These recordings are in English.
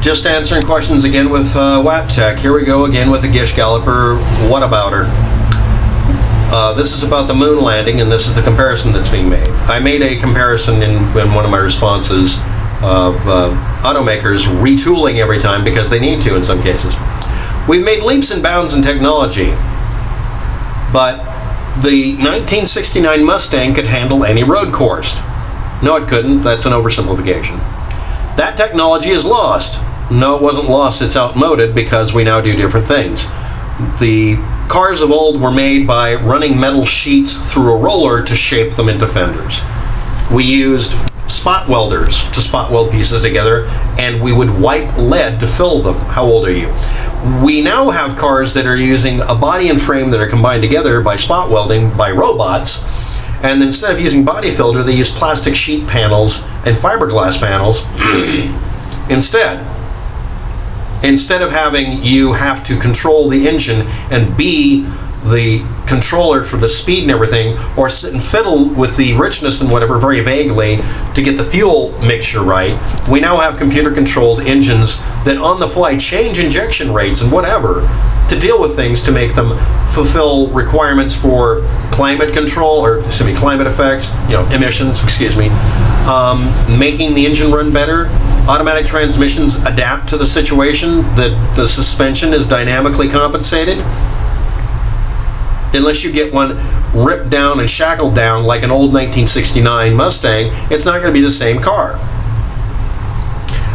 Just answering questions again with WAPTech. Here we go again with the Gish Galloper. What about her? This is about the moon landing, and this is the comparison that's being made. I made a comparison in one of my responses of automakers retooling every time because they need to in some cases. We've made leaps and bounds in technology, but the 1969 Mustang could handle any road course. No, it couldn't. That's an oversimplification. That technology is lost. No, it wasn't lost. It's outmoded because we now do different things. The cars of old were made by running metal sheets through a roller to shape them into fenders. We used spot welders to spot weld pieces together, and we would wipe lead to fill them. How old are you? We now have cars that are using a body and frame that are combined together by spot welding by robots, and instead of using body filter, they use plastic sheet panels and fiberglass panels instead of having you have to control the engine and be the controller for the speed and everything, or sit and fiddle with the richness and whatever very vaguely to get the fuel mixture right. We now have computer controlled engines that on the fly change injection rates and whatever to deal with things to make them fulfill requirements for climate control, or climate effects, emissions, making the engine run better. Automatic transmissions adapt to the situation, that the suspension is dynamically compensated. Unless you get one ripped down and shackled down like an old 1969 Mustang, it's not going to be the same car.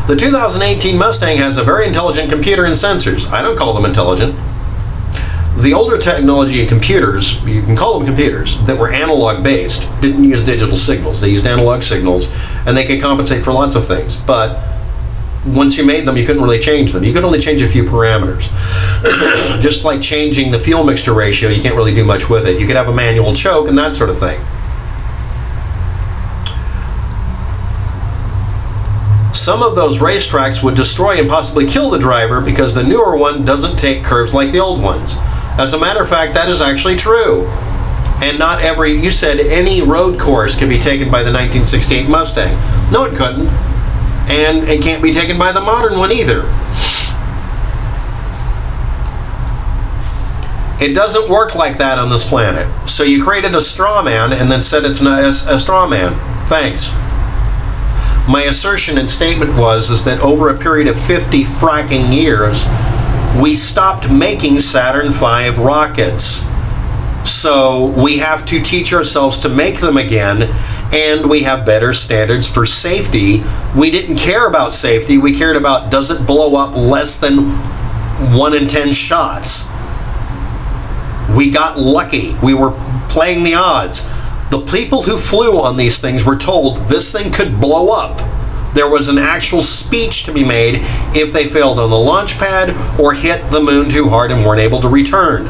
The 2018 Mustang has a very intelligent computer and sensors. I don't call them intelligent. The older technology computers, you can call them computers, that were analog based, didn't use digital signals. They used analog signals, and they could compensate for lots of things. But once you made them, you couldn't really change them. You could only change a few parameters. Just like changing the fuel mixture ratio, you can't really do much with it. You could have a manual choke and that sort of thing. Some of those racetracks would destroy and possibly kill the driver because the newer one doesn't take curves like the old ones. As a matter of fact, that is actually true. And not every, you said any road course could be taken by the 1968 Mustang. No, it couldn't. And it can't be taken by the modern one either. It doesn't work like that on this planet. So you created a straw man and then said it's not a straw man. Thanks. My assertion and statement was that over a period of 50 fracking years, we stopped making Saturn V rockets. So we have to teach ourselves to make them again, and we have better standards for safety. We didn't care about safety. We cared about, does it blow up less than 1 in 10 shots? We got lucky. We were playing the odds. The people who flew on these things were told this thing could blow up. There was an actual speech to be made if they failed on the launch pad or hit the moon too hard and weren't able to return.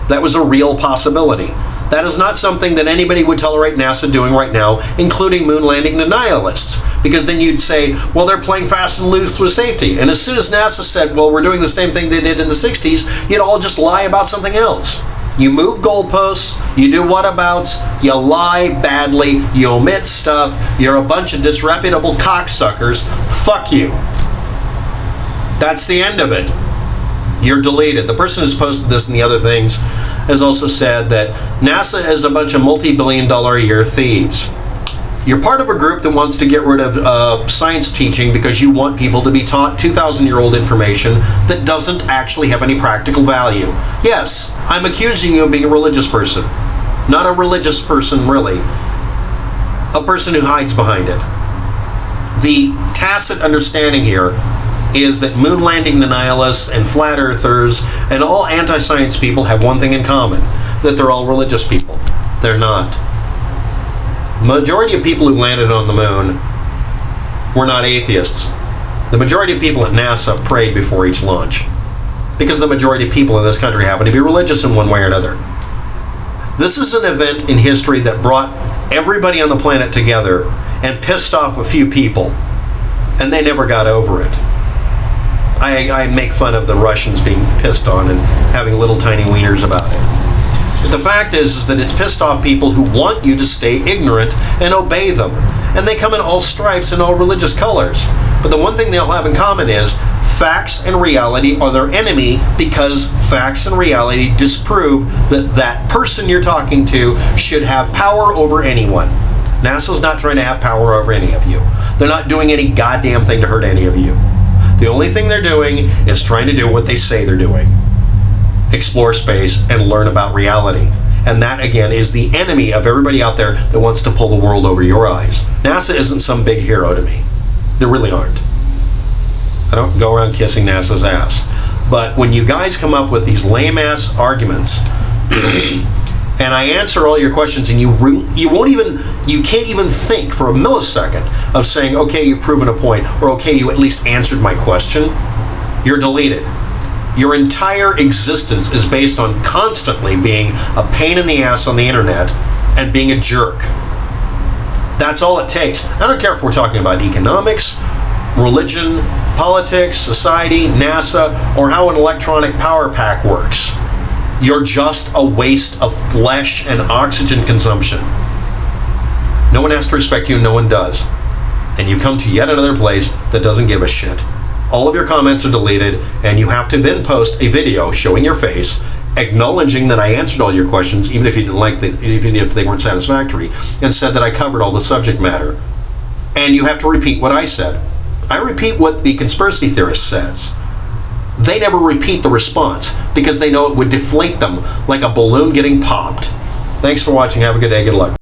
That was a real possibility. That is not something that anybody would tolerate NASA doing right now, including moon landing denialists. Because then you'd say, well, they're playing fast and loose with safety. And as soon as NASA said, well, we're doing the same thing they did in the 60s, you'd all just lie about something else. You move goalposts, you do whatabouts, you lie badly, you omit stuff, you're a bunch of disreputable cocksuckers. Fuck you. That's the end of it. You're deleted. The person who's posted this and the other things has also said that NASA is a bunch of multi-billion-dollar-a-year thieves. You're part of a group that wants to get rid of science teaching because you want people to be taught 2,000-year-old information that doesn't actually have any practical value. Yes, I'm accusing you of being a religious person. Not a religious person, really. A person who hides behind it. The tacit understanding here is that moon landing denialists and flat earthers and all anti-science people have one thing in common, that they're all religious people. They're not. The majority of people who landed on the moon were not atheists. The majority of people at NASA prayed before each launch, because the majority of people in this country happen to be religious in one way or another. This is an event in history that brought everybody on the planet together and pissed off a few people, and they never got over it. I make fun of the Russians being pissed on and having little tiny wieners about it. The fact is that it's pissed off people who want you to stay ignorant and obey them. And they come in all stripes and all religious colors. But the one thing they'll have in common is facts and reality are their enemy, because facts and reality disprove that that person you're talking to should have power over anyone. NASA's not trying to have power over any of you. They're not doing any goddamn thing to hurt any of you. The only thing they're doing is trying to do what they say they're doing. Explore space and learn about reality. And that, again, is the enemy of everybody out there that wants to pull the world over your eyes. NASA isn't some big hero to me. They really aren't. I don't go around kissing NASA's ass. But when you guys come up with these lame-ass arguments, and I answer all your questions, and you can't even think for a millisecond of saying, okay, you've proven a point, or okay, you at least answered my question, you're deleted. Your entire existence is based on constantly being a pain in the ass on the internet and being a jerk. That's all it takes. I don't care if we're talking about economics, religion, politics, society, NASA, or how an electronic power pack works. You're just a waste of flesh and oxygen consumption. No one has to respect you, no one does. And you come to yet another place that doesn't give a shit. All of your comments are deleted, and you have to then post a video showing your face, acknowledging that I answered all your questions, even if you didn't like even if they weren't satisfactory, and said that I covered all the subject matter. And you have to repeat what I said. I repeat what the conspiracy theorist says. They never repeat the response because they know it would deflate them like a balloon getting popped. Thanks for watching. Have a good day. Good luck.